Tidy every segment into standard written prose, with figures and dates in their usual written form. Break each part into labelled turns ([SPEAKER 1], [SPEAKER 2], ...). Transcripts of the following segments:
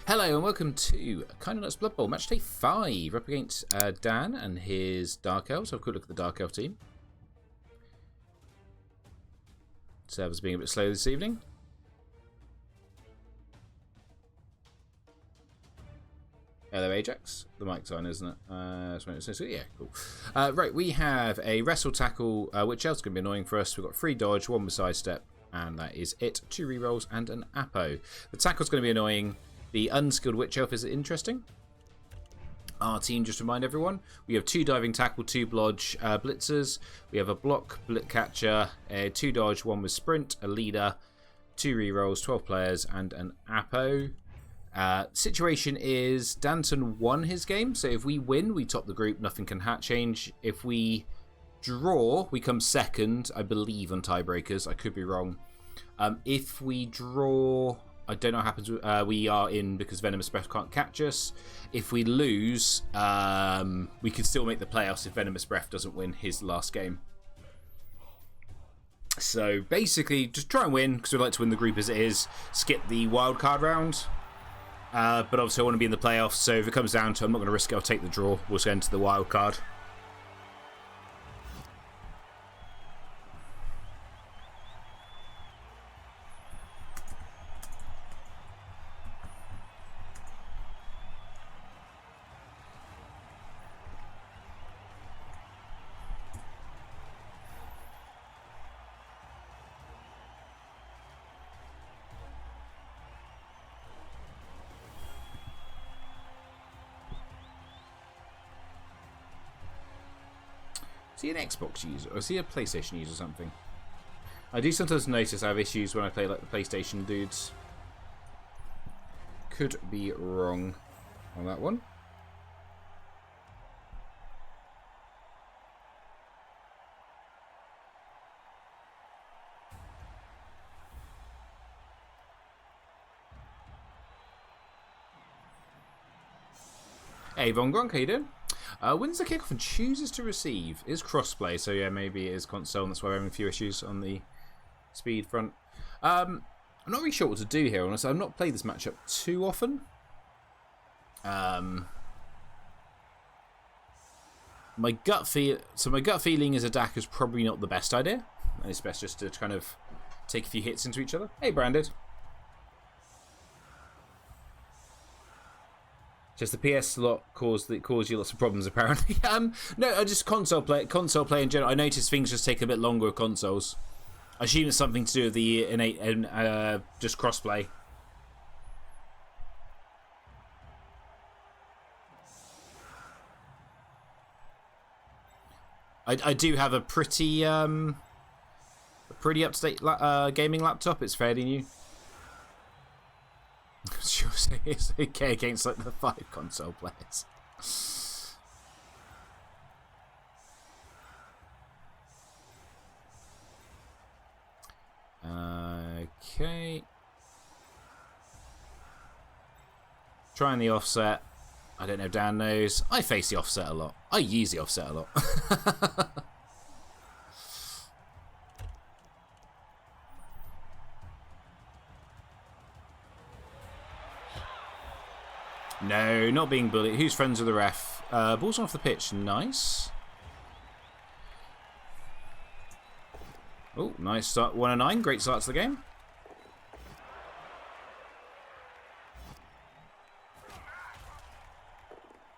[SPEAKER 1] Hello and welcome to KNBBL Blood Bowl, match day 5, up against Dan and his Dark Elves. Have a quick look at the Dark Elf team. Servers being a bit slow this evening. Hello Ajax, the mic's on, isn't it? Yeah, cool. Right, we have a Wrestle Tackle, which else is going to be annoying for us. We've got 3 dodge, 1 with sidestep, and that is it. 2 rerolls and an Apo. The tackle's going to be annoying. The unskilled Witch Elf is interesting. Our team, just to remind everyone, we have 2 diving tackle, 2 blodge blitzers. We have a block blit catcher, 2 dodge, 1 with sprint, a leader, 2 rerolls, 12 players, and an Apo. Situation is Danton won his game, so if we win, we top the group. Nothing can hat change. If we draw, we come second, I believe, on tiebreakers. I could be wrong. If we draw, I don't know what happens. We are in because Venomous Breath can't catch us. If we lose, we could still make the playoffs if Venomous Breath doesn't win his last game. So basically, just try and win because we'd like to win the group as it is. Skip the wild card round. But obviously I want to be in the playoffs, so if it comes down to it, I'm not going to risk it. I'll take the draw. We'll go into the wild card. Is he an Xbox user or is he a PlayStation user or something? I do sometimes notice I have issues when I play like the PlayStation dudes. Could be wrong on that one. Hey Von Gronk, how you doing? Wins the kickoff and chooses to receive. Is crossplay, so yeah, maybe it is console, and that's why we're having a few issues on the speed front. I'm not really sure what to do here, honestly. I've not played this matchup too often. My gut feeling is a DAC is probably not the best idea, and it's best just to kind of take a few hits into each other. Hey, Branded. Just the PS slot caused you lots of problems, apparently. No, just console play in general. I noticed things just take a bit longer with consoles. I assume it's something to do with the innate just crossplay. I do have a pretty up-to-date gaming laptop. It's fairly new. Sure, it's okay against like the 5 console players. Okay. Trying the offset. I don't know if Dan knows. I face the offset a lot. I use the offset a lot. No, not being bullied. Who's friends with the ref? Ball's off the pitch. Nice. Oh, nice start. 1-9. Great start to the game.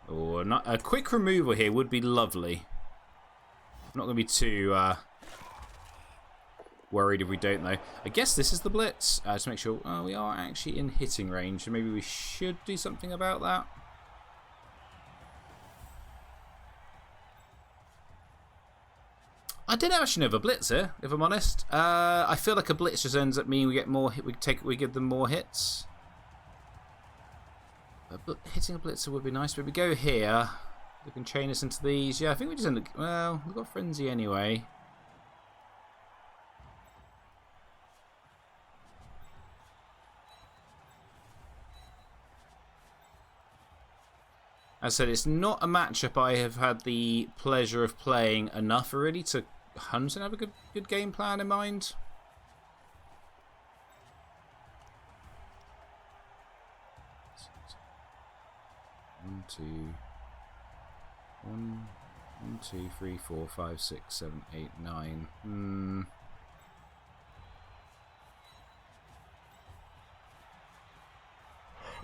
[SPEAKER 1] Oh, a quick removal here would be lovely. I'm not going to be too worried if we don't, though. I guess this is the blitz. To make sure we are actually in hitting range, so maybe we should do something about that. I didn't actually know of a blitz here, if I'm honest. I feel like a blitz just ends up meaning we get more. We give them more hits. Hitting a blitzer would be nice, but we go here. We can chain us into these. Yeah, I think we just end up. Well, we've got frenzy anyway. As I said, it's not a matchup I have had the pleasure of playing enough already to 100% have a good game plan in mind. 1, 2, 1, 1, 2, 3, 4, 5, 6, 7, 8, 9.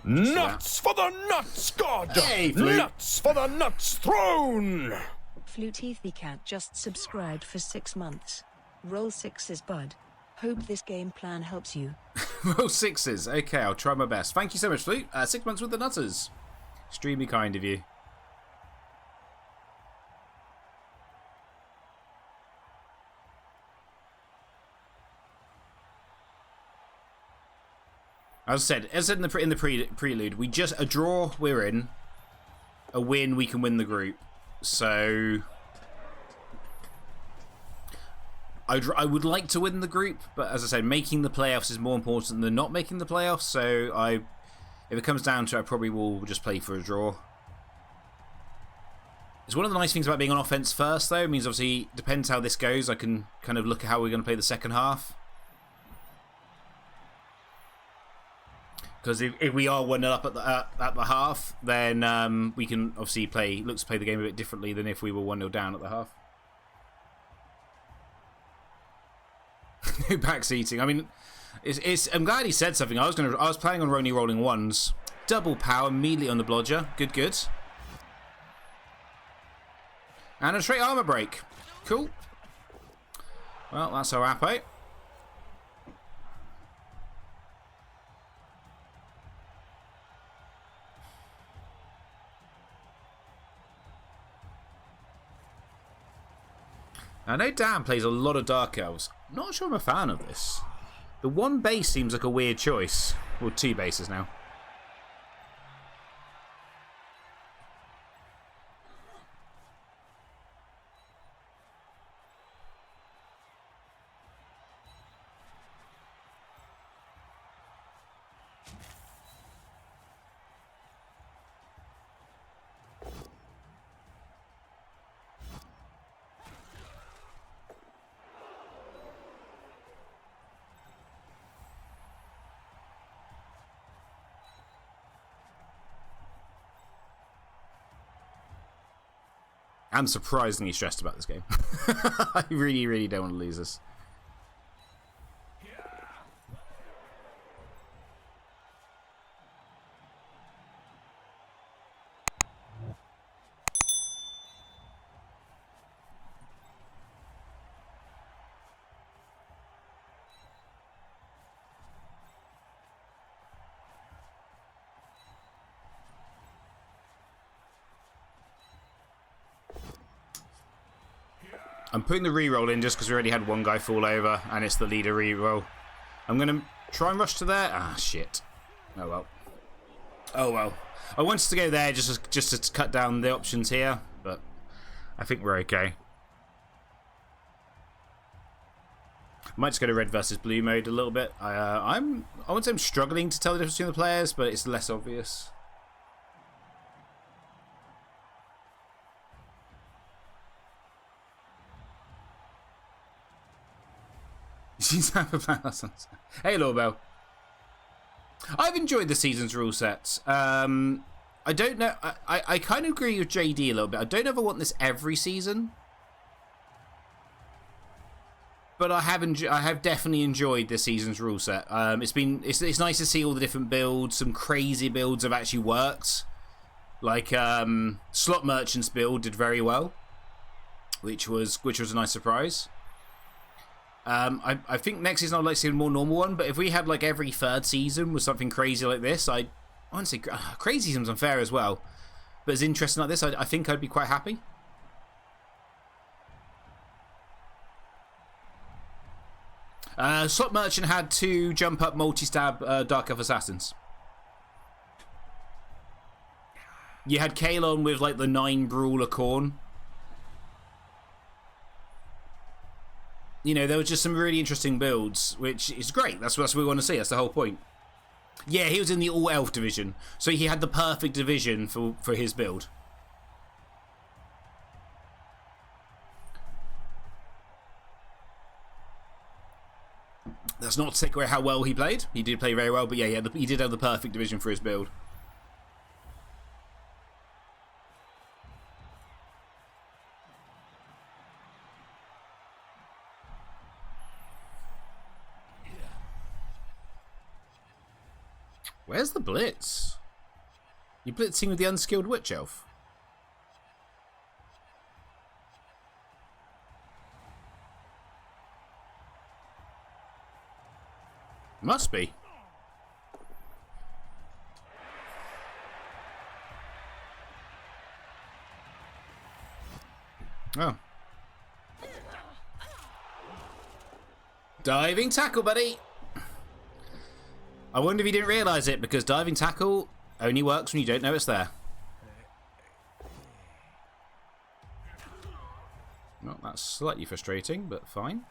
[SPEAKER 2] Nuts for the nuts god!
[SPEAKER 1] Hey,
[SPEAKER 2] nuts for the nuts throne!
[SPEAKER 3] Fluteethy Cat just subscribed for 6 months. Roll 6s, bud. Hope this game plan helps you.
[SPEAKER 1] Roll 6s. Okay, I'll try my best. Thank you so much, Flute. 6 months with the Nutters. Extremely kind of you. As I said in the prelude, we just a draw we're in, a win we can win the group. So I would like to win the group, but as I said, making the playoffs is more important than not making the playoffs. So if it comes down to it, I probably will just play for a draw. It's one of the nice things about being on offense first, though. It means obviously depends how this goes. I can kind of look at how we're going to play the second half. Because if we are 1-0 up at the half, then we can obviously look to play the game a bit differently than if we were 1-0 down at the half. No backseating. I mean, I'm glad he said something. I was planning on only rolling 1s. Double power immediately on the blodger. Good. And a straight armor break. Cool. Well, that's our Apo. I know Dan plays a lot of Dark Elves. Not sure I'm a fan of this. The 1 base seems like a weird choice. Well, 2 bases now. I'm surprisingly stressed about this game. I really don't want to lose this. I'm putting the reroll in just because we already had 1 guy fall over, and it's the leader reroll. I'm going to try and rush to there. Ah, shit. Oh, well. Oh, well. I wanted to go there just to cut down the options here, but I think we're okay. I might just go to red versus blue mode a little bit. I wouldn't say I'm struggling to tell the difference between the players, but it's less obvious. Hey, Lorbell. I've enjoyed the season's rule sets. I don't know. I kind of agree with JD a little bit. I don't ever want this every season, but I have definitely enjoyed this season's rule set. It's nice to see all the different builds. Some crazy builds have actually worked. Like Slot Merchant's build did very well, which was a nice surprise. I think next season I'd like to see a more normal one, but if we had like every 3rd season with something crazy like this, I wouldn't say crazy seems unfair as well, but as interesting like this, I think I'd be quite happy. Slot Merchant had 2 jump up multi-stab Dark Elf Assassins. You had Kalon with like the 9 Brawler Corn. You know, there were just some really interesting builds, which is great. That's what we want to see. That's the whole point. Yeah, he was in the all-elf division, so he had the perfect division for his build. That's not to take away how well he played. He did play very well, but yeah, he did have the perfect division for his build. Where's the blitz? You blitzing with the unskilled witch elf? Must be. Oh. Diving tackle, buddy. I wonder if you didn't realise it, because diving tackle only works when you don't know it's there. Well, that's slightly frustrating, but fine.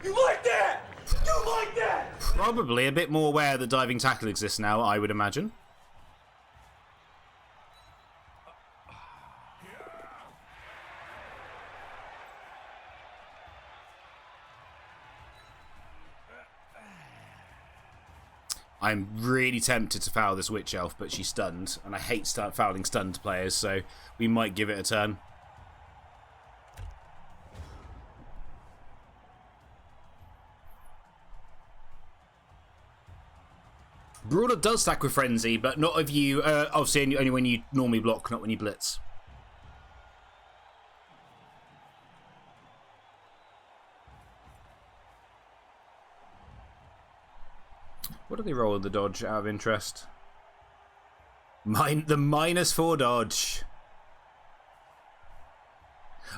[SPEAKER 2] You like that? You like that?
[SPEAKER 1] Probably a bit more aware that diving tackle exists now, I would imagine. I'm really tempted to foul this witch elf, but she's stunned, and I hate fouling stunned players, so we might give it a turn. Brawler does stack with Frenzy, but not if you, obviously only when you normally block, not when you blitz. What do they roll in the dodge out of interest? The -4 dodge.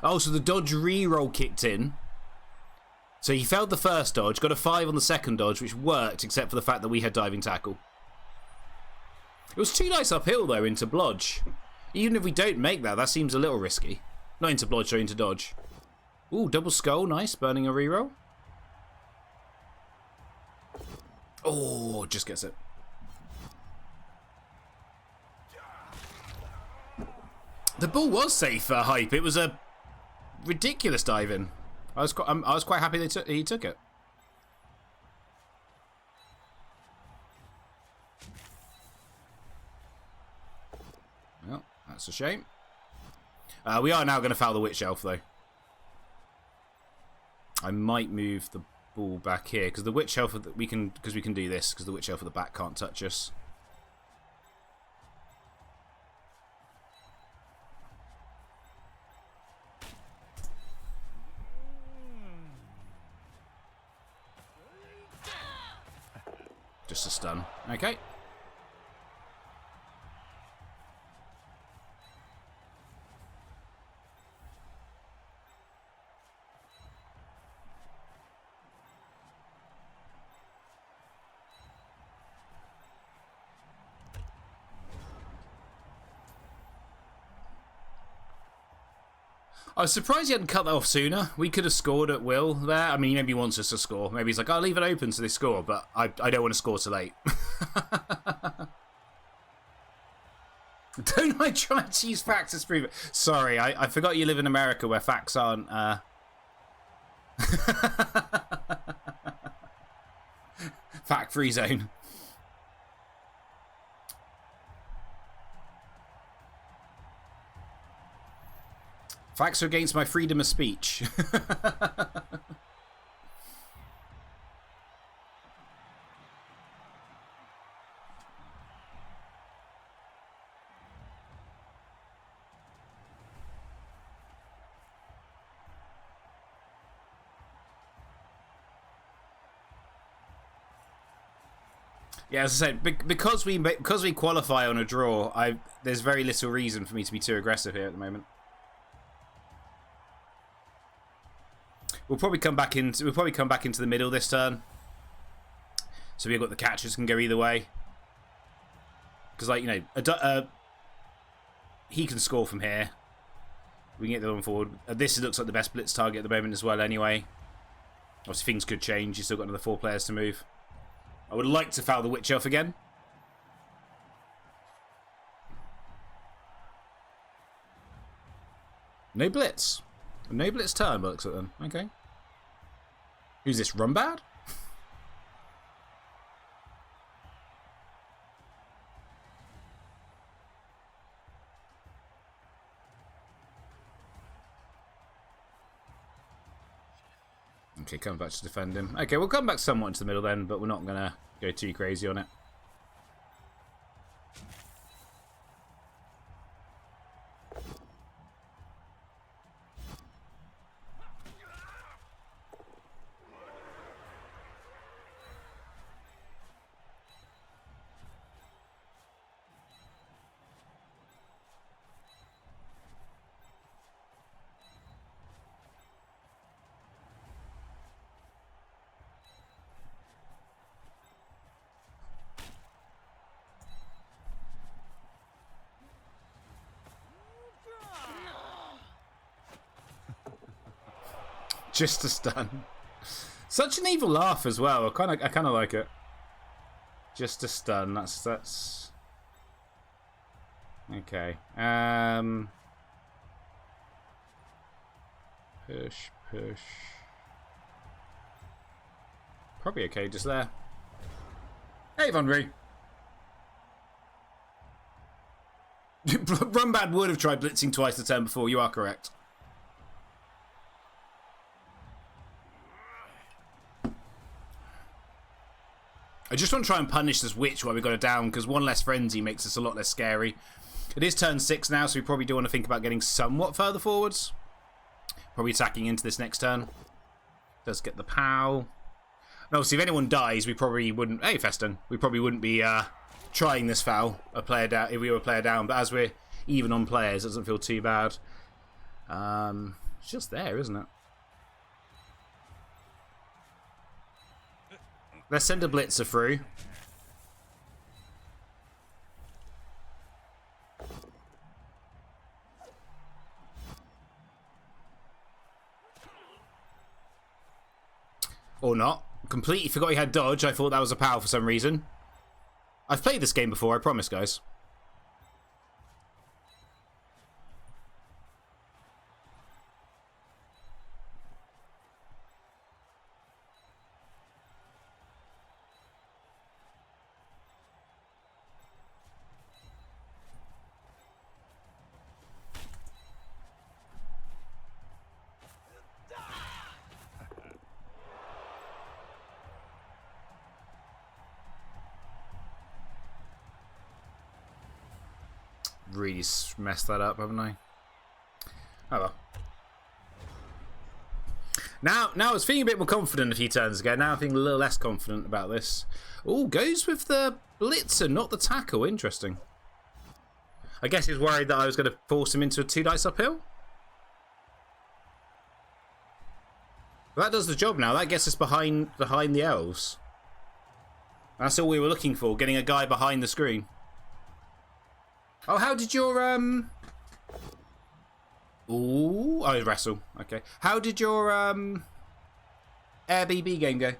[SPEAKER 1] Oh, so the dodge reroll kicked in. So he failed the first dodge, got a 5 on the second dodge, which worked, except for the fact that we had diving tackle. It was too nice uphill, though, into blodge. Even if we don't make that, that seems a little risky. Not into blodge, or into dodge. Ooh, double skull, nice, burning a reroll. Oh, just gets it. The ball was safe for hype. It was a ridiculous dive in. I was quite happy he took it. Well, that's a shame. We are now going to foul the witch elf, though. I might move the ball back here because the witch elf we can do this because the witch elf at the back can't touch us. Just a stun. Okay. I was surprised he hadn't cut that off sooner. We could have scored at will there. I mean, maybe he wants us to score. Maybe he's like, I'll leave it open so they score, but I don't want to score too late. Don't I try to use facts to prove it? Sorry, I forgot you live in America where facts aren't... fact-free zone. Facts are against my freedom of speech. Yeah, as I said, because we qualify on a draw, there's very little reason for me to be too aggressive here at the moment. We'll probably come back into the middle this turn. So we've got the catchers can go either way. Because, like, you know, he can score from here. We can get the one forward. This looks like the best blitz target at the moment as well anyway. Obviously things could change. You've still got another 4 players to move. I would like to foul the witch elf again. No blitz. No blitz turn, looks at them. Okay. Who's this, Rumbad? Okay, come back to defend him. Okay, we'll come back somewhat into the middle then, but we're not going to go too crazy on it. Just a stun. Such an evil laugh as well. I kind of like it. Just a stun. That's okay. Push. Probably okay just there. Hey, Von Ree. Rumbad would have tried blitzing twice the turn before. You are correct. I just want to try and punish this witch while we got it down, because one less frenzy makes us a lot less scary. It is turn 6 now, so we probably do want to think about getting somewhat further forwards. Probably attacking into this next turn. Does get the POW. And obviously, if anyone dies, we probably wouldn't... Hey, Feston. We probably wouldn't be trying this foul a player down if we were a player down. But as we're even on players, it doesn't feel too bad. It's just there, isn't it? Let's send a blitzer through. Or not. Completely forgot he had dodge. I thought that was a POW for some reason. I've played this game before, I promise, guys. Really messed that up, haven't I? Oh well. Now I was feeling a bit more confident a few turns ago. Now I'm feeling a little less confident about this. Oh, goes with the blitzer, not the tackle. Interesting. I guess he was worried that I was going to force him into a 2 dice uphill. But that does the job now. That gets us behind the elves. That's all we were looking for, getting a guy behind the screen. Oh, how did your Ooh, oh, wrestle. Okay. How did your Air BB game go?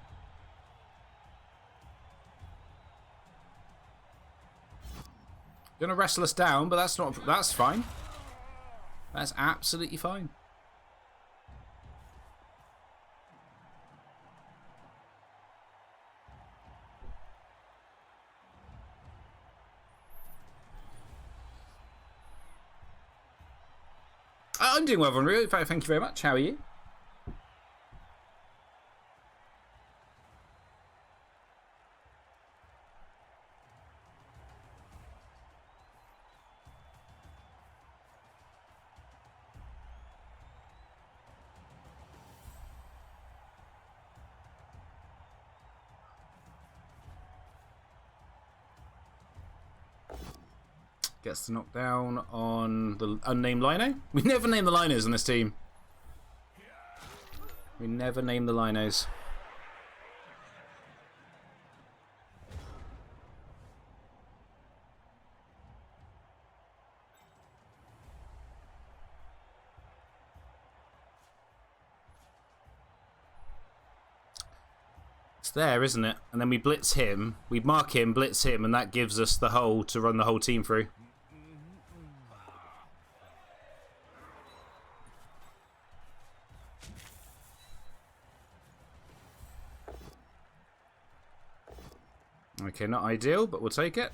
[SPEAKER 1] Gonna wrestle us down, but that's fine. That's absolutely fine. I'm doing well, Von Rio. Thank you very much. How are you? Gets the knockdown on the unnamed lino. We never name the linos on this team. We never name the linos. It's there, isn't it? And then we blitz him. We mark him, blitz him, and that gives us the hole to run the whole team through. Okay, not ideal, but we'll take it.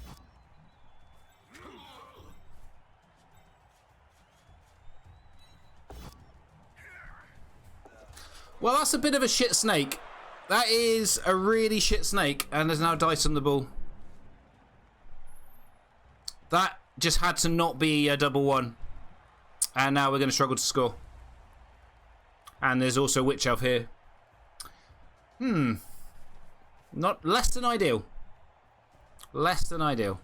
[SPEAKER 1] Well, that's a bit of a shit snake. That is a really shit snake, and there's now dice on the ball. That just had to not be a double one. And now we're going to struggle to score. And there's also Witch Elf here. Not less than ideal. Less than ideal.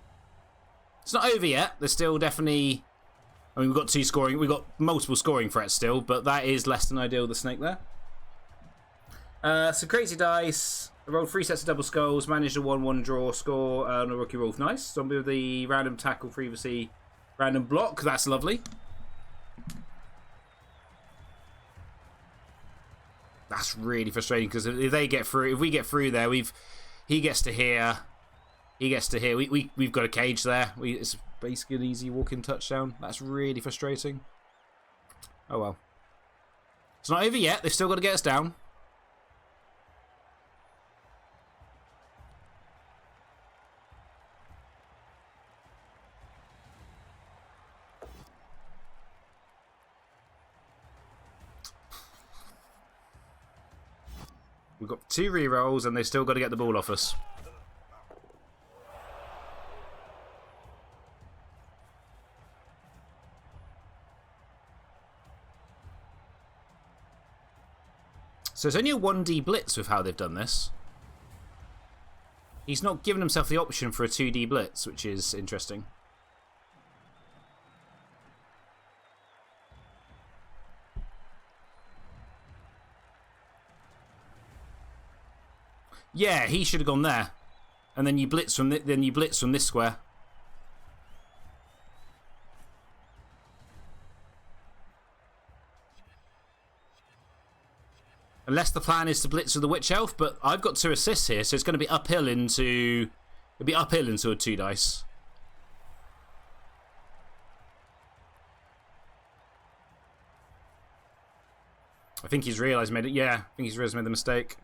[SPEAKER 1] It's not over yet. There's still definitely... I mean, we've got multiple scoring threats still, but that is less than ideal, the snake there. So crazy dice. I rolled 3 sets of double skulls, managed a 1-1 draw score on a rookie roll. Nice. Zombie with the random tackle previously. Random block. That's lovely. That's really frustrating because if they get through, if we get through there, he gets to here. He gets to here. We've got a cage there. It's basically an easy walk-in touchdown. That's really frustrating. Oh well. It's not over yet. They've still got to get us down. We've got 2 rerolls and they've still got to get the ball off us. So it's only a 1D blitz with how they've done this. He's not given himself the option for a 2D blitz, which is interesting. Yeah, he should have gone there, and then you blitz from this square. Unless the plan is to blitz with the Witch Elf, but I've got 2 assists here, so it's going to be uphill into a 2 dice. I think he's realised made it. Yeah, I think he's realised made the mistake.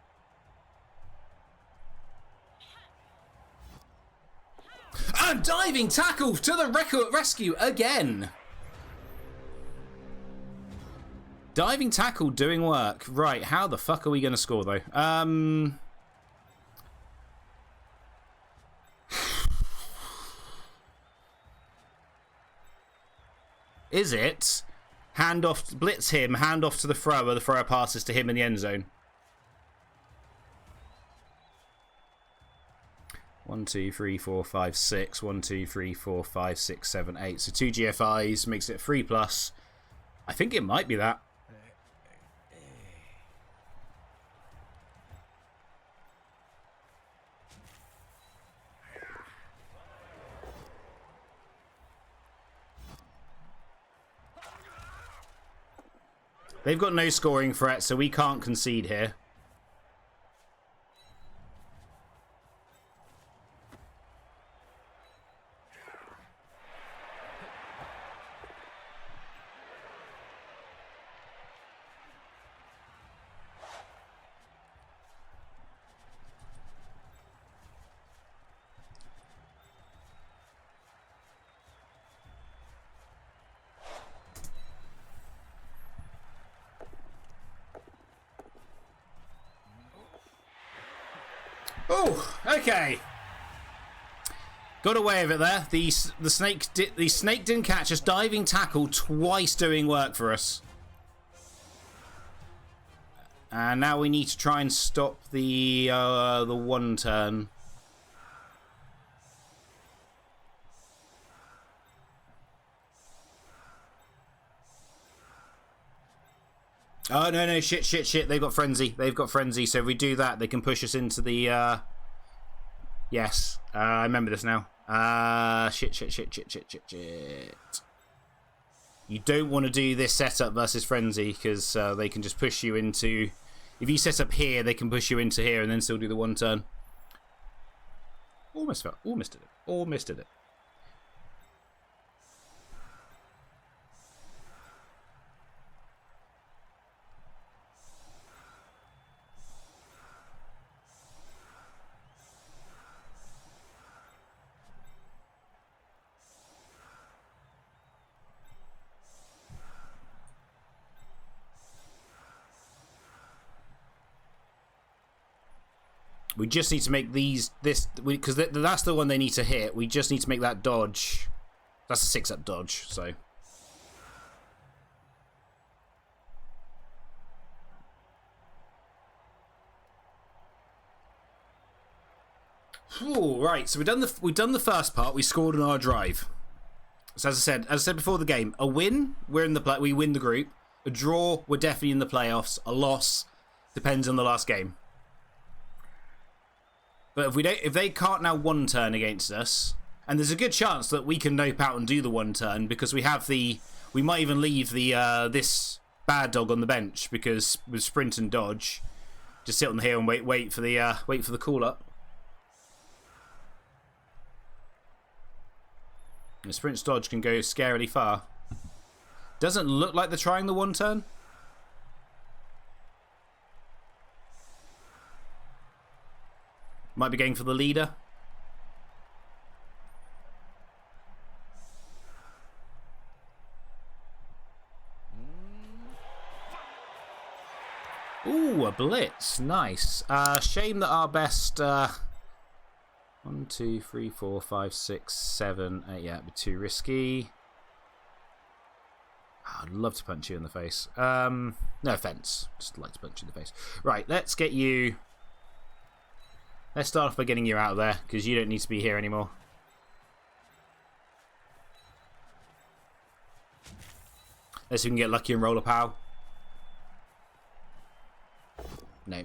[SPEAKER 1] And diving tackle to the rescue again. Diving tackle doing work. Right, how the fuck are we going to score though? Is it hand off, blitz him, hand off to the thrower passes to him in the end zone? 1, 2, 3, 4, 5, 6. 1, 2, 3, 4, 5, 6, 7, 8. So 2 GFIs makes it 3+. I think it might be that. They've got no scoring threat, so we can't concede here. Oh, okay. Got away with it there. The snake didn't catch us. Diving tackle twice doing work for us. And now we need to try and stop the 1 turn. Oh, no, shit. They've got frenzy. So if we do that, they can push us into the... Yes. I remember this now. Shit. You don't want to do this setup versus frenzy, because they can just push you into... If you set up here, they can push you into here and then still do the 1 turn. Almost did it. We just need to make because that's the one they need to hit. We just need to make that dodge. That's a 6-up dodge, so. Ooh, right, so we've done the first part. We scored on our drive. So as I said before the game, a win, we win the group. A draw, we're definitely in the playoffs. A loss depends on the last game. But if they can't now one turn against us, and there's a good chance that we can nope out and do the one turn because we might even leave this bad dog on the bench because with sprint and dodge, just sit on the hill and wait for the call up. The sprint dodge can go scarily far. Doesn't look like they're trying the one turn. Might be going for the leader. Ooh, a blitz. Nice. Shame that our best... 1, 2, 3, 4, 5, 6, 7, 8. Yeah, it'd be too risky. I'd love to punch you in the face. No offense. Just like to punch you in the face. Right, let's get you... Let's start off by getting you out of there, because you don't need to be here anymore. Let's see if we can get lucky and roll a POW. No.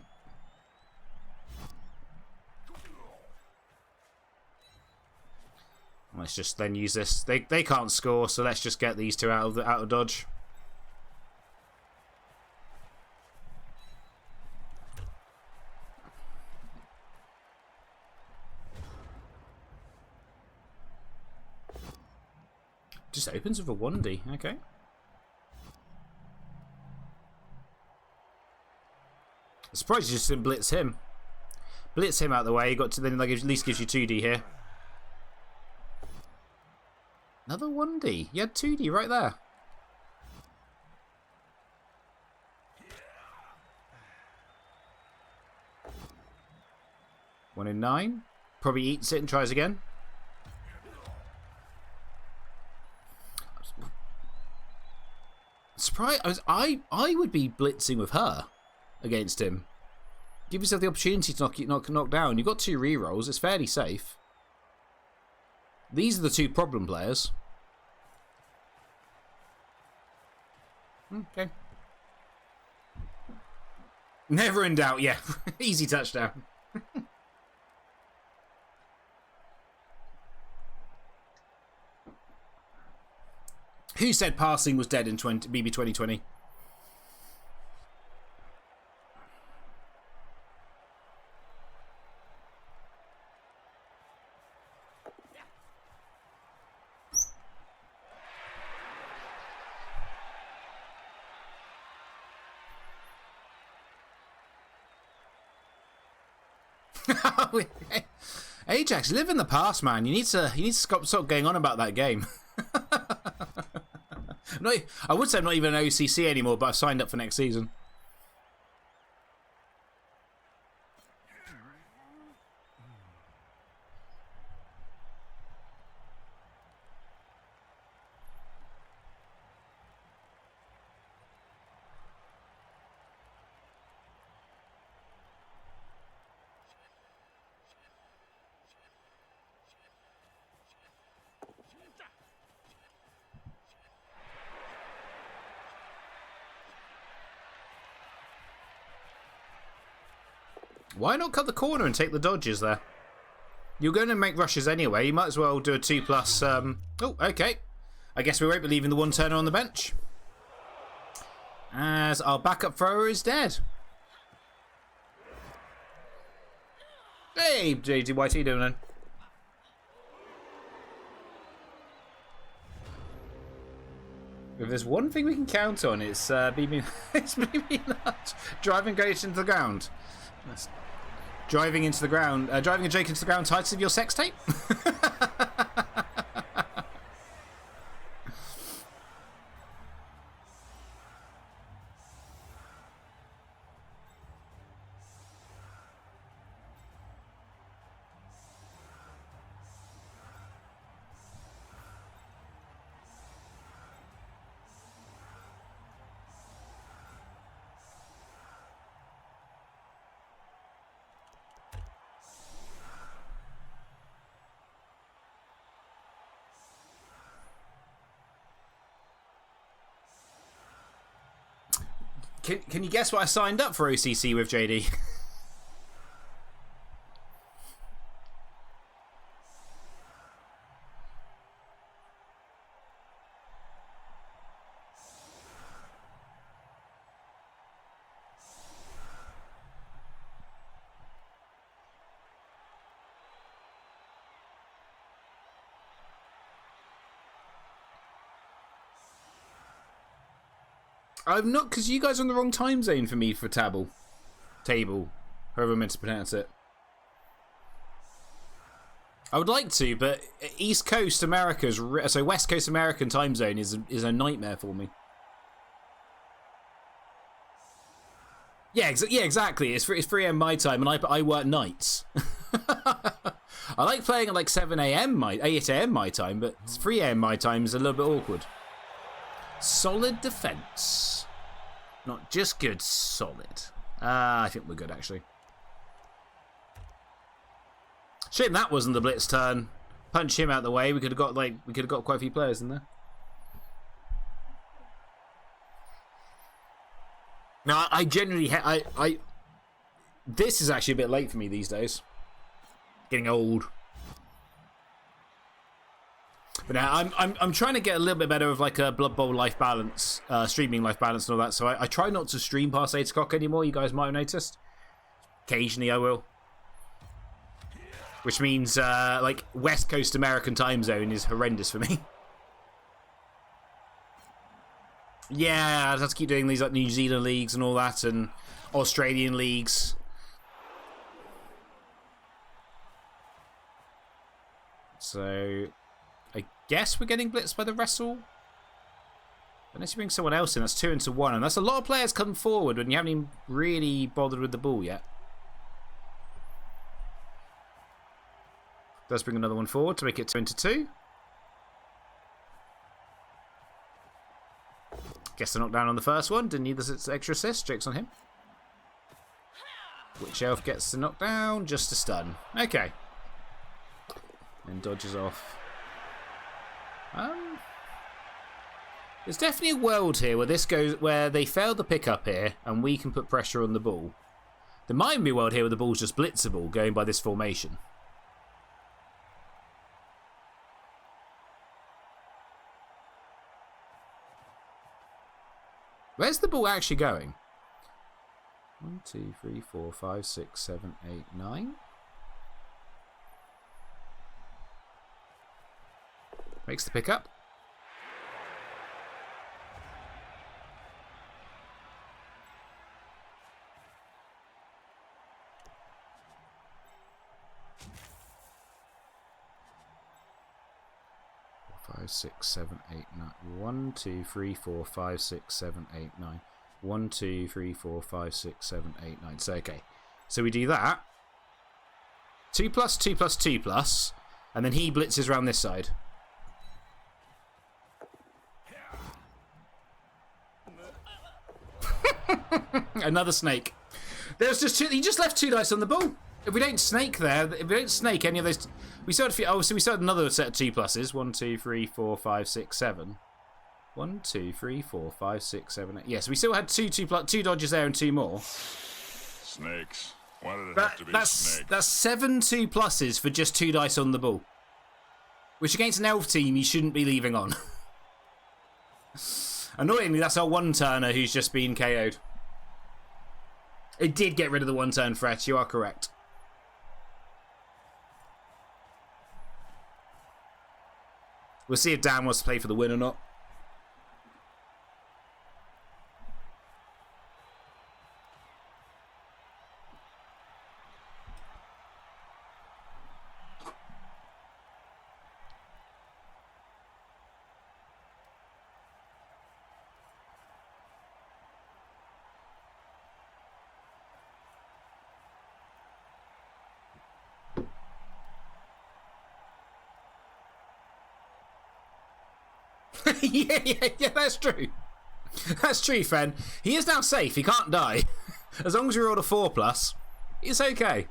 [SPEAKER 1] Let's just then use this. They can't score, so let's just get these two out of dodge. Just opens with a 1D. Okay. I'm surprised you just didn't blitz him. Blitz him out of the way. You got to then that at least gives you 2D here. Another 1D. You had 2D right there. One in 9. Probably eats it and tries again. Surprise! I would be blitzing with her against him. Give yourself the opportunity to knock down. You've got 2 rerolls. It's fairly safe. These are the 2 problem players. Okay. Never in doubt, yeah. Easy touchdown. Who said passing was dead in BB 2020? Ajax, live in the past, man. You need to stop going on about that game. No, I would say I'm not even an OCC anymore, but I've signed up for next season. Why not cut the corner and take the dodges there? You're going to make rushes anyway. You might as well do a 2+. Oh, okay. I guess we won't be leaving the one turner on the bench, as our backup thrower is dead. Hey, JD, what are you doing then? If there's one thing we can count on, it's BB driving Jake into the ground. Driving into the ground, driving a Jake into the ground. Titles of your sex tape. Can you guess what I signed up for OCC with, JD? I'm not, because you guys are on the wrong time zone for me for table, however I'm meant to pronounce it. I would like to, but East Coast America's, so West Coast American time zone is a nightmare for me. Yeah, exactly. It's 3 a.m. my time, and I work nights. I like playing at like 7 a.m. 8 a.m. my time, but 3 a.m. my time is a little bit awkward. Solid defense. Not just good, solid. I think we're good, actually. Shame that wasn't the blitz turn. Punch him out the way. We could have got quite a few players in there. Now, I generally this is actually a bit late for me these days. Getting old. But now I'm trying to get a little bit better of like a Blood Bowl life balance, streaming life balance and all that. So I try not to stream past 8 o'clock anymore. You guys might have noticed. Occasionally I will. Which means like West Coast American time zone is horrendous for me. Yeah, I have to keep doing these like New Zealand leagues and all that, and Australian leagues. So I guess we're getting blitzed by the wrestle. Unless you bring someone else in, that's 2-1, and that's a lot of players come forward when you haven't even really bothered with the ball yet. Does bring another one forward to make it 2-2. Guess the knockdown on the first one. Didn't need this extra assist. Jake's on him. Which elf gets the knockdown? Just a stun. Okay. And dodges off. There's definitely a world here where this goes, where they fail the pickup here, and we can put pressure on the ball. There might be a world here where the ball's just blitzable, going by this formation. Where's the ball actually going? 1, 2, 3, 4, 5, 6, 7, 8, 9. Makes the pickup. Five, 6, 7, 8, 9. 1, 2, 3, 4, 5, 6, 7, 8, 9. 1, 2, 3, 4, 5, 6, 7, 8, 9. So okay. So we do that. 2+, 2+, 2+, and then he blitzes around this side. Another snake. There's just two. He just left 2 dice on the ball. If we don't snake there, if we don't snake any of those, we still had a few. Oh, so we still had another set of 2+. 1, 2, 3, 4, 5, 6, 7. 1, 2, 3, 4, 5, 6, 7, 8. Yes, we still had 2 dodges there and 2 more.
[SPEAKER 4] Snakes. Why did it have to be snakes?
[SPEAKER 1] That's 7 2+s for just 2 dice on the ball. Which against an elf team you shouldn't be leaving on. Annoyingly, that's our 1-turner who's just been KO'd. It did get rid of the 1-turn threat, you are correct. We'll see if Dan wants to play for the win or not. yeah, that's true. That's true, Fen. He is now safe. He can't die. As long as we rolled a 4+, it's okay.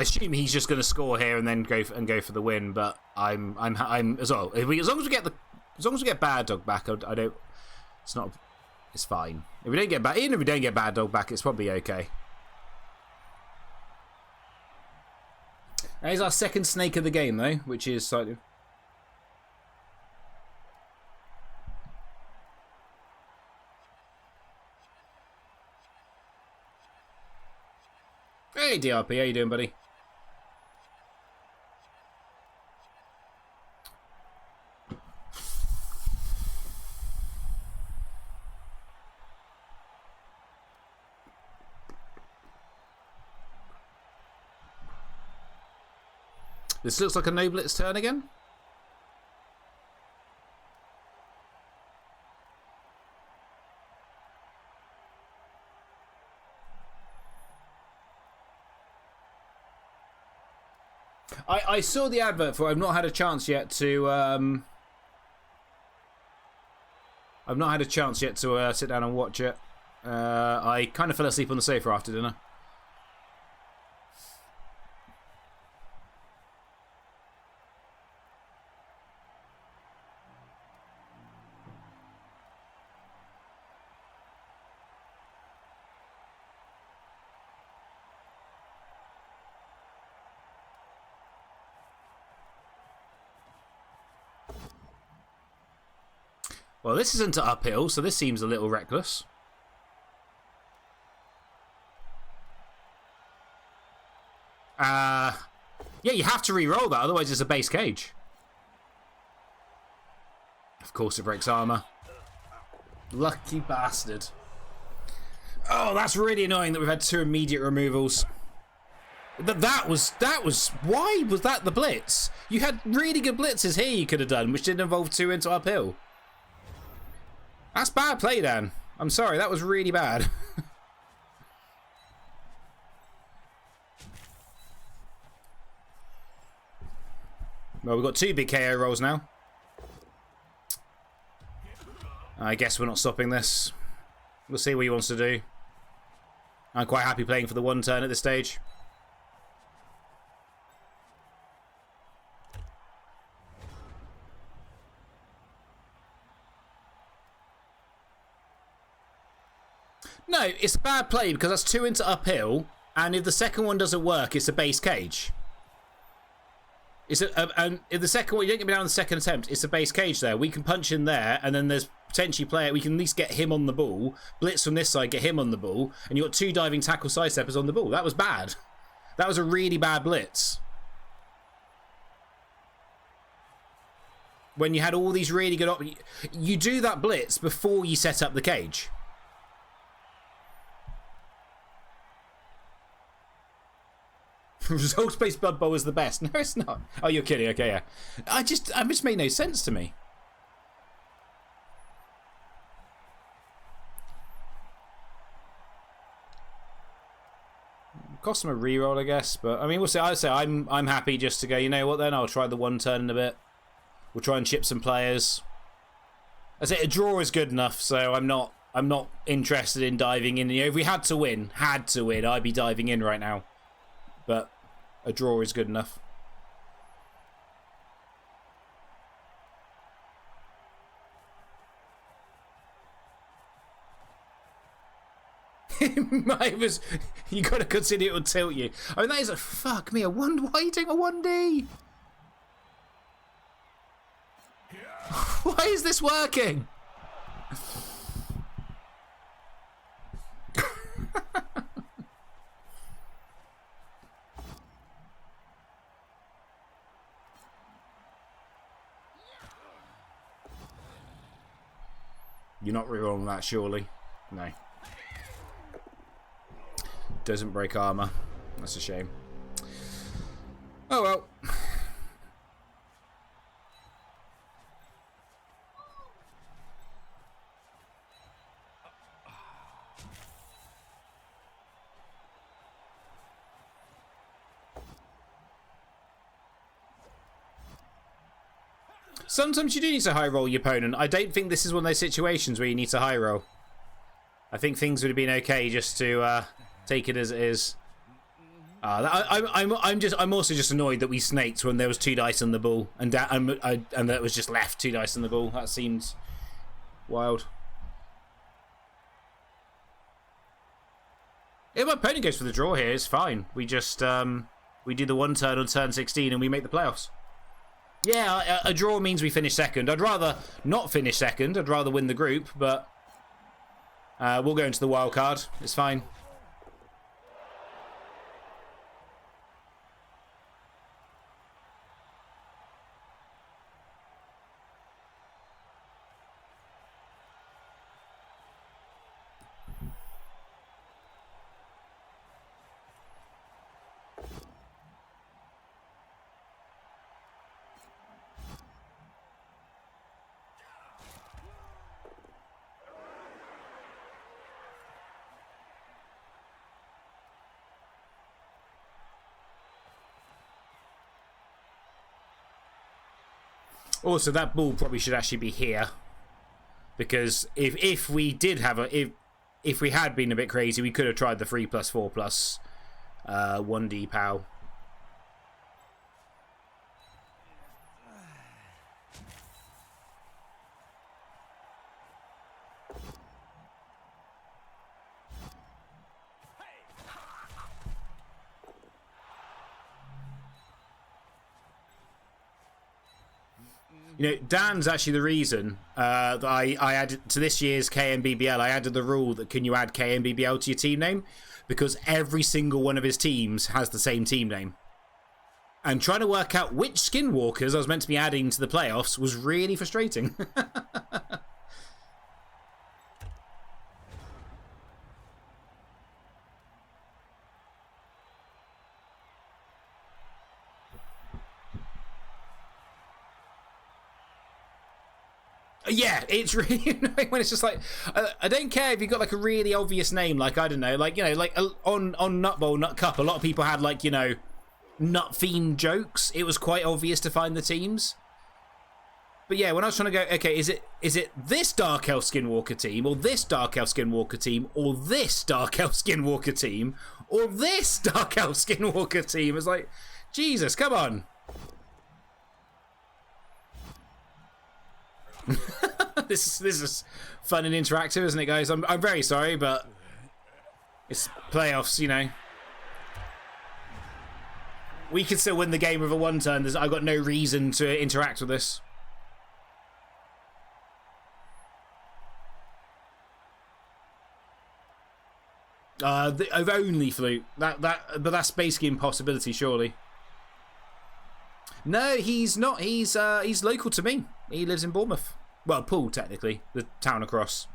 [SPEAKER 1] assume he's just going to score here and then go for the win. But I'm as well. As long as we get Bad Dog back, I don't. It's not. It's fine. If we don't get even if we don't get Bad Dog back, it's probably okay. That is our second snake of the game, though, which is slightly. Hey DRP, how you doing, buddy? This looks like a no blitz turn again. I saw the advert for it. I've not had a chance yet to sit down and watch it. I kind of fell asleep on the sofa after dinner. Well, this isn't uphill, so this seems a little reckless. Yeah, you have to re-roll that, otherwise it's a base cage. Of course it breaks armor. Lucky bastard. Oh, that's really annoying that we've had 2 immediate removals. That was why was that the blitz? You had really good blitzes here you could have done, which didn't involve 2 into uphill. That's bad play, Dan. I'm sorry, that was really bad. Well, we've got 2 big KO rolls now. I guess we're not stopping this. We'll see what he wants to do. I'm quite happy playing for the 1 turn at this stage. No, it's a bad play because that's 2 into uphill, and if the second one doesn't work, it's a base cage. And if the second one, you don't get me down on the second attempt, it's a base cage there. We can punch in there, and then there's potentially player. We can at least get him on the ball, blitz from this side, get him on the ball, and you've got 2 diving tackle sidesteppers on the ball. That was bad. That was a really bad blitz. When you had all these really good you do that blitz before you set up the cage. Results-based Blood Bowl is the best. No, it's not. Oh, you're kidding. Okay, yeah. I just made no sense to me. Cost him a reroll, I guess. But I mean, we'll see. I'd say I'm happy just to go. You know what? Then I'll try the 1 turn in a bit. We'll try and chip some players. I say a draw is good enough, so I'm not interested in diving in. You know, if we had to win, I'd be diving in right now. But a draw is good enough. You got to consider it will tilt you. I mean, that is a fuck me. Why are you doing a 1D? Why is this working? You're not rerolling that, surely? No. Doesn't break armor. That's a shame. Oh well. Sometimes you do need to high roll your opponent. I don't think this is one of those situations where you need to high roll. I think things would have been okay just to take it as it is. I'm also just annoyed that we snaked when there was 2 dice on the ball and that it was just left 2 dice on the ball. That seems wild. If my opponent goes for the draw here, it's fine. We just we do the 1 turn on turn 16 and we make the playoffs. Yeah, a draw means we finish second. I'd rather not finish second. I'd rather win the group, but we'll go into the wild card. It's fine. Also, that ball probably should actually be here, because if we did have if we had been a bit crazy, we could have tried the 3+4+ 1D POW. You know, Dan's actually the reason that I added to this year's KNBBL. I added the rule that can you add KNBBL to your team name, because every single one of his teams has the same team name. And trying to work out which skinwalkers I was meant to be adding to the playoffs was really frustrating. Yeah, it's really annoying when it's just like, I don't care if you've got like a really obvious name, like, I don't know, like, you know, like on Nut Bowl, Nut Cup, a lot of people had like, you know, nut themed jokes. It was quite obvious to find the teams. But yeah, when I was trying to go, okay, is it this Dark Elf Skinwalker team, or this Dark Elf Skinwalker team, or this Dark Elf Skinwalker team, or this Dark Elf Skinwalker team? It's like, Jesus, come on. This is fun and interactive, isn't it, guys? I'm very sorry, but it's playoffs, you know. We can still win the game with a 1 turn. I've got no reason to interact with this. I've only flute but that's basically impossibility, surely. No, he's not. He's local to me. He lives in Bournemouth. Well, Poole, technically, the town across.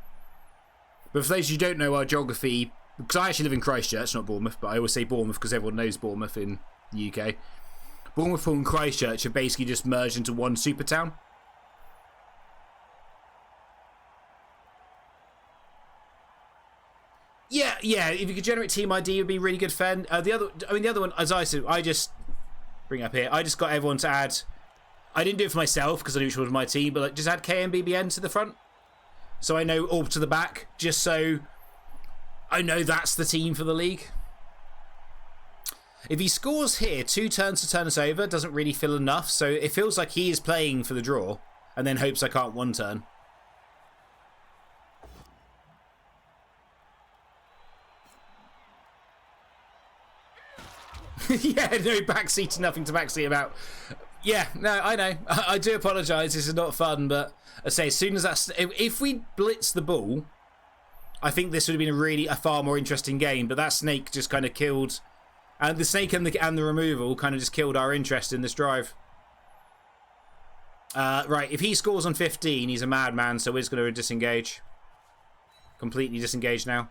[SPEAKER 1] But for those who don't know our geography, because I actually live in Christchurch, not Bournemouth, but I always say Bournemouth because everyone knows Bournemouth in the UK. Bournemouth, Poole and Christchurch have basically just merged into one super town. Yeah, if you could generate team ID, it would be really good fun. The other one, as I said, I just bring up here. I just got everyone to add. I didn't do it for myself because I knew which one was my team, but like, just add KNBBN to the front, so I know, or to the back, just so I know that's the team for the league. If he scores here 2 turns to turn us over, doesn't really feel enough. So it feels like he is playing for the draw, and then hopes I can't 1 turn. Yeah, no backseat, nothing to backseat about. Yeah, no, I know. I do apologise. This is not fun, but I say, as soon as that's, if we blitz the ball, I think this would have been a far more interesting game. But that snake just kind of killed, and the snake and the removal kind of just killed our interest in this drive. Right, if he scores on 15, he's a madman. So we're just going to disengage. Completely disengage now.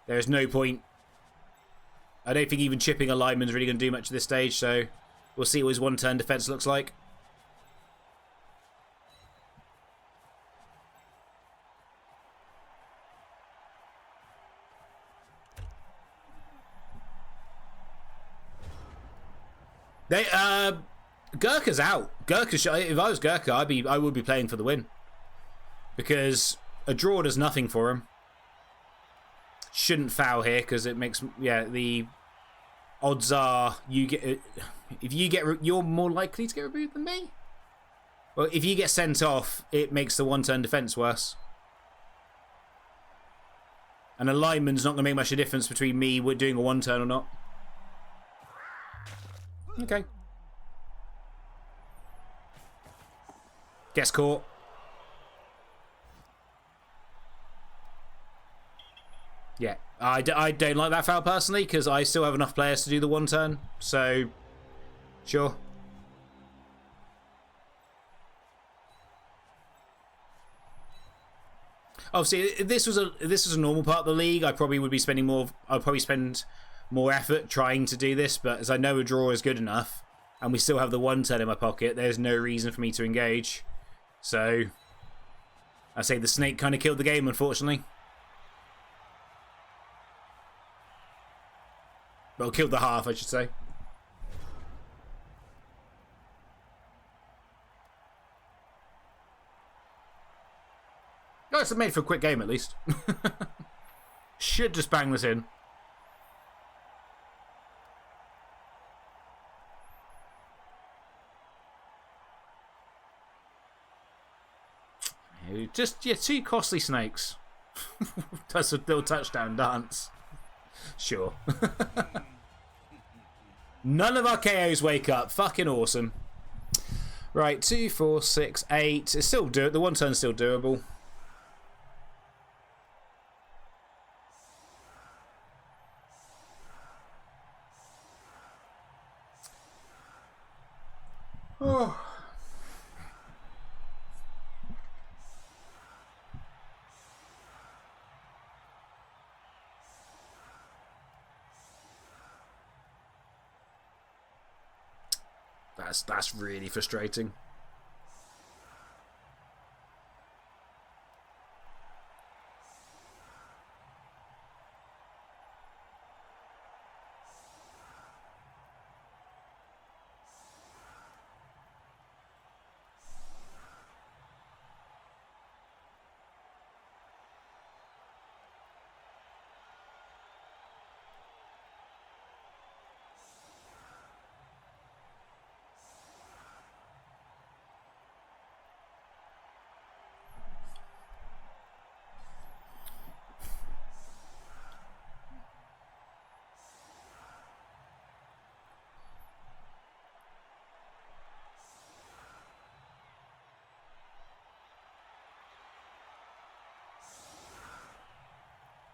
[SPEAKER 1] There is no point. I don't think even chipping a lineman is really going to do much at this stage, so we'll see what his 1 turn defense looks like. Gurkha's out. If I was Gurkha, I would be playing for the win, because a draw does nothing for him. shouldn't foul here because it makes, yeah, the odds are you get, if you get, you're more likely to get removed than me. Well, if you get sent off, it makes the one-turn defense worse. And a lineman's not going to make much of a difference between me doing a one-turn or not. Okay. Gets caught. Yeah, I don't like that foul personally because I still have enough players to do the one turn. So, sure. Obviously, if this was a normal part of the league, I probably would be spending more. I'd probably spend more effort trying to do this. But as I know a draw is good enough, and we still have the one turn in my pocket, there's no reason for me to engage. So, I say the snake kind of killed the game, unfortunately. Well, killed the half, I should say. Oh, it's made for a quick game, at least. Should just bang this in. Just, yeah, 2 costly snakes. That's a little touchdown dance. Sure. None of our KOs wake up. Fucking awesome. Right, 2, 4, 6, 8. It's still the one turn's still doable. Oh. That's really frustrating.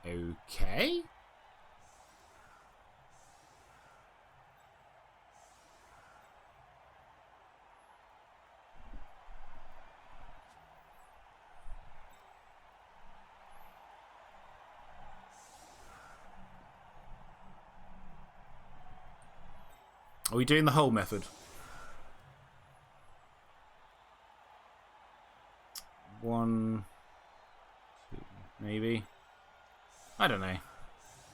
[SPEAKER 1] Okay. Are we doing the whole method? 1, 2, maybe. I don't know.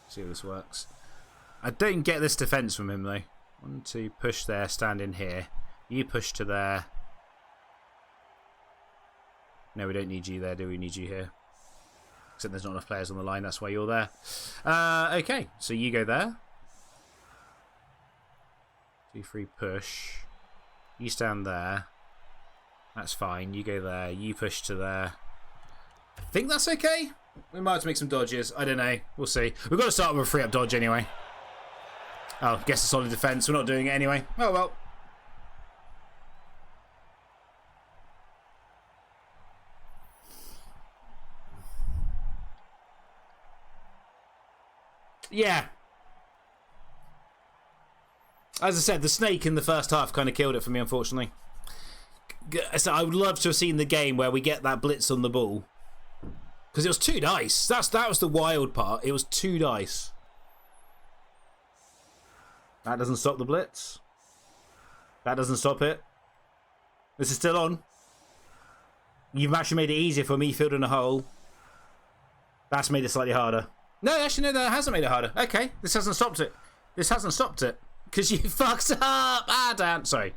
[SPEAKER 1] See how this works. I don't get this defense from him though. 1, 2, push there, stand in here. You push to there. No, we don't need you there, do we? Need you here. Except there's not enough players on the line, that's why you're there. Okay, so you go there. 2, 3, push. You stand there. That's fine. You go there. You push to there. I think that's okay. We might have to make some dodges. I don't know. We'll see. We've got to start with a free-up dodge anyway. Oh, guess a solid defense. We're not doing it anyway. Oh, well. Yeah. As I said, the snake in the first half kind of killed it for me, unfortunately. So I would love to have seen the game where we get that blitz on the ball. Because it was 2 dice. That was the wild part. It was 2 dice. That doesn't stop the blitz. That doesn't stop it. This is still on. You've actually made it easier for me fielding a hole. That's made it slightly harder. No, actually, no, that hasn't made it harder. Okay, this hasn't stopped it. This hasn't stopped it. Because you fucked up. Ah, Dan. Sorry.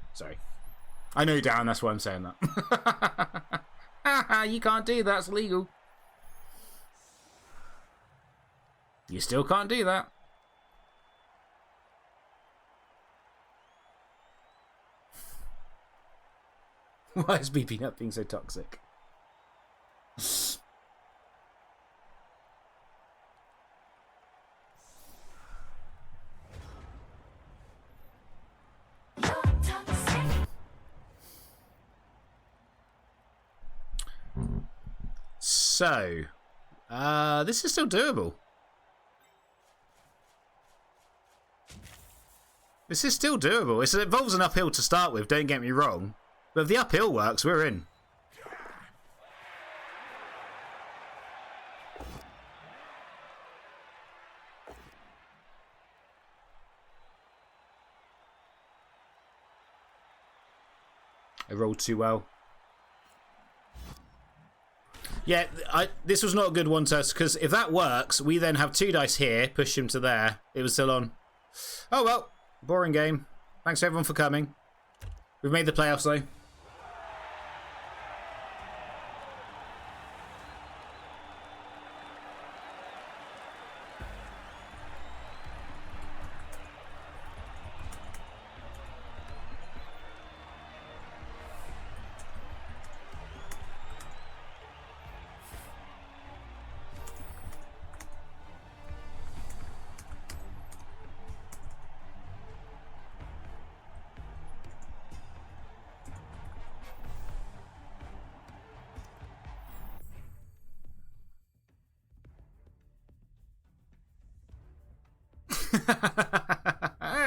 [SPEAKER 1] I know, Dan. That's why I'm saying that. You can't do that. It's illegal. You still can't do that. Why is beeping up being so toxic? So, this is still doable. This is still doable. It involves an uphill to start with, don't get me wrong. But if the uphill works, we're in. I rolled too well. Yeah, this was not a good one to us, because if that works, we then have 2 dice here, push him to there. It was still on. Oh well, boring game. Thanks everyone for coming. We've made the playoffs though.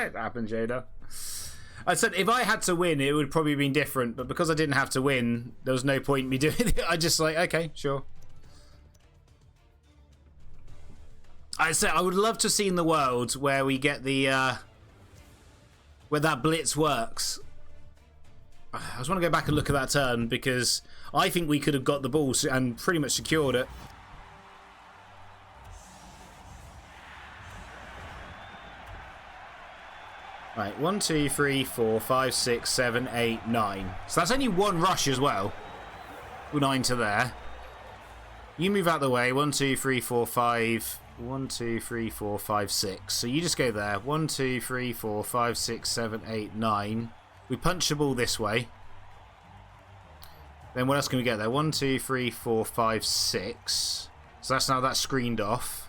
[SPEAKER 1] It happened, Jada. I said if I had to win, it would probably have been different, but because I didn't have to win, there was no point in me doing it. I just like, okay, sure. I said I would love to see in the world where we get the where that blitz works. I just want to go back and look at that turn, because I think we could have got the ball and pretty much secured it. Right, 1, 2, 3, 4, 5, 6, 7, 8, 9. So that's only 1 rush as well. 9 to there. You move out the way. 1, 2, 3, 4, 5. 1, 2, 3, 4, 5, 6. So you just go there. 1, 2, 3, 4, 5, 6, 7, 8, 9. We punch the ball this way. Then what else can we get there? 1, 2, 3, 4, 5, 6. So that's screened off.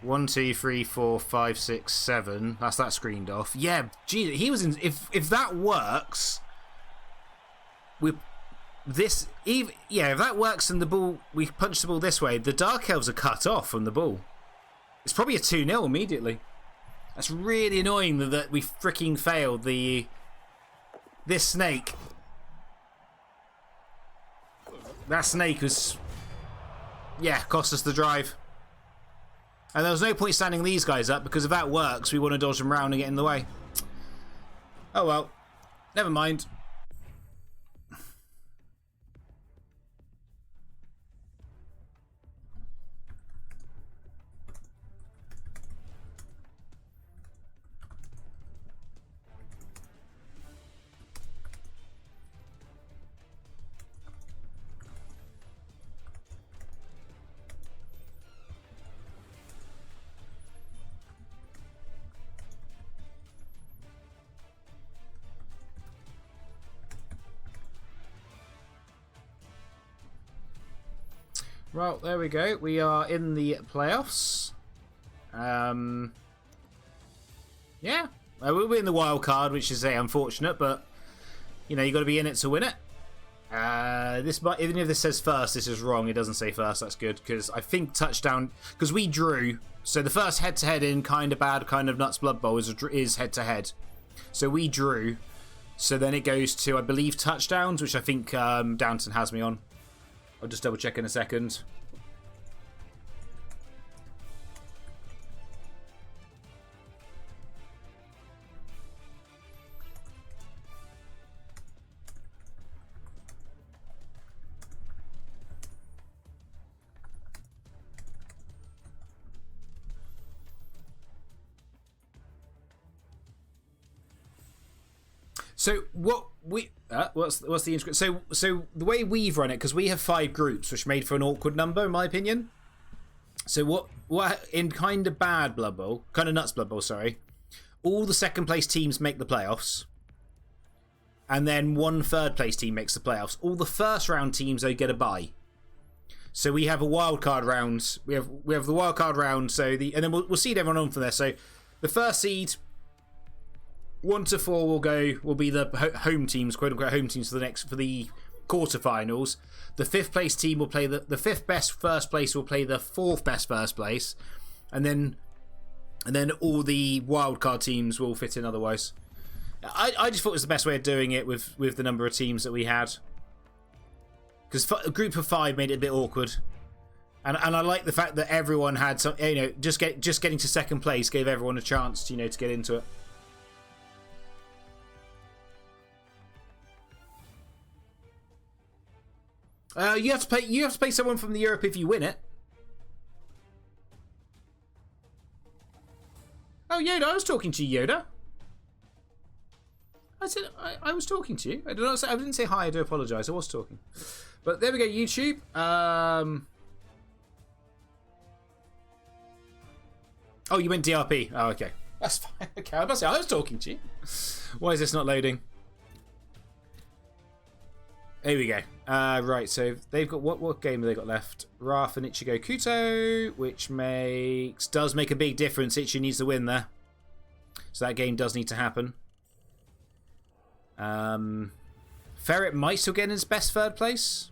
[SPEAKER 1] 1, 2, 3, 4, 5, 6, 7. That's that screened off. Yeah, geez, he was in. If that works, if that works and the ball, we punch the ball this way, the Dark Elves are cut off from the ball. It's probably a 2-0 immediately. That's really annoying that we freaking failed this snake. That snake was, cost us the drive. And there was no point standing these guys up, because if that works, we want to dodge them round and get in the way. Oh well. Never mind. Well, there we go. We are in the playoffs. Yeah. We'll be in the wild card, which is unfortunate, but you know, you got to be in it to win it. Even if this says first, this is wrong. It doesn't say first. That's good, because I think touchdown, because we drew. So the first head-to-head in kind of bad, kind of nuts Blood Bowl is head-to-head. So we drew. So then it goes to, I believe, touchdowns, which I think Downton has me on. I'll just double check in a second. So what we what's the so the way we've run it, because we have 5 groups, which made for an awkward number in my opinion. So what in kind of bad Blood Bowl, kind of nuts Blood Bowl, sorry. All the second place teams make the playoffs. And then one third place team makes the playoffs. All the first round teams, they get a bye. So we have a wild card round. We have the wild card round. So and then we'll seed everyone on from there. So the first seed, 1 to 4 will be the home teams, quote unquote home teams for the quarterfinals. The fifth place team will play the fifth best first place will play the fourth best first place, and then all the wild card teams will fit in otherwise. I just thought it was the best way of doing it with the number of teams that we had. Because a group of 5 made it a bit awkward, and I like the fact that everyone had some, just getting to second place gave everyone a chance, to get into it. You have to play someone from the Europe if you win it. Oh, Yoda, I was talking to you, Yoda. I said I was talking to you. I didn't say hi. I do apologise. I was talking. But there we go, YouTube. Oh, you went DRP. Oh, okay. That's fine. Okay, I was talking to you. Why is this not loading? Here we go. Right, so they've got what game have they got left? Wrath and Ichigo Kuto, which does make a big difference. Ichi needs to win there, so that game does need to happen. Ferret might still get in his best third place.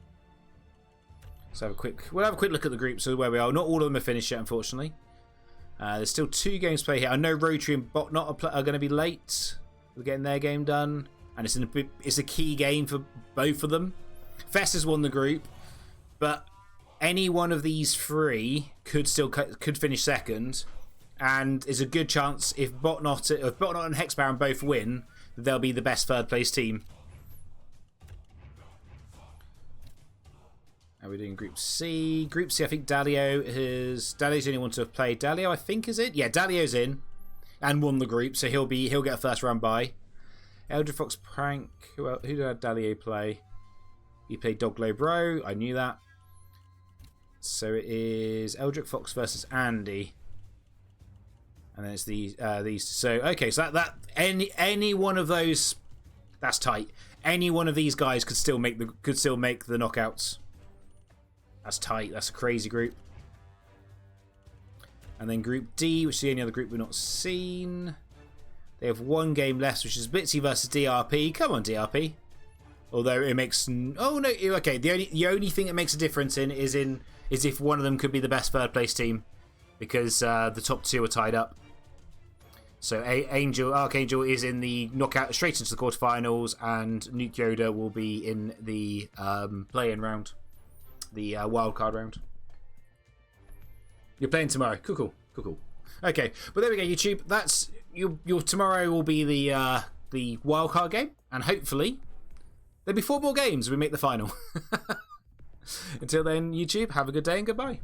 [SPEAKER 1] So we'll have a quick look at the group, so where we are. Not all of them are finished yet, unfortunately. There's still 2 games to play here. I know Rotary and Botnot are going to be late. We're getting their game done, and it's a key game for both of them. Fest has won the group, but any one of these 3 could finish second, and is a good chance if Botnot and Hexbaron both win, they'll be the best third place team. Are we doing Group C? Group C, I think Dalio's the only one to have played. Dalio, I think, is it? Yeah, Dalio's in and won the group, so he'll get a first round bye. Eldritch Fox Prank. Who did Dalio play? He played Doglow Bro. I knew that. So it is Eldritch Fox versus Andy, and then it's these. So okay, so that any one of those, that's tight. Any one of these guys could still make the knockouts. That's tight. That's a crazy group. And then Group D, which is the only other group we've not seen. They have 1 game left, which is Bitsy versus DRP. Come on, DRP. Although it makes... Oh, no. Okay, the only thing that makes a difference is if one of them could be the best third place team. Because the top 2 are tied up. So Archangel is in the knockout straight into the quarterfinals, and Nuke Yoda will be in the play-in round. The wildcard round. You're playing tomorrow. Cool. Okay, but there we go, YouTube. That's your tomorrow will be the wildcard game, and hopefully there'll be 4 more games. We make the final. Until then, YouTube, have a good day and goodbye.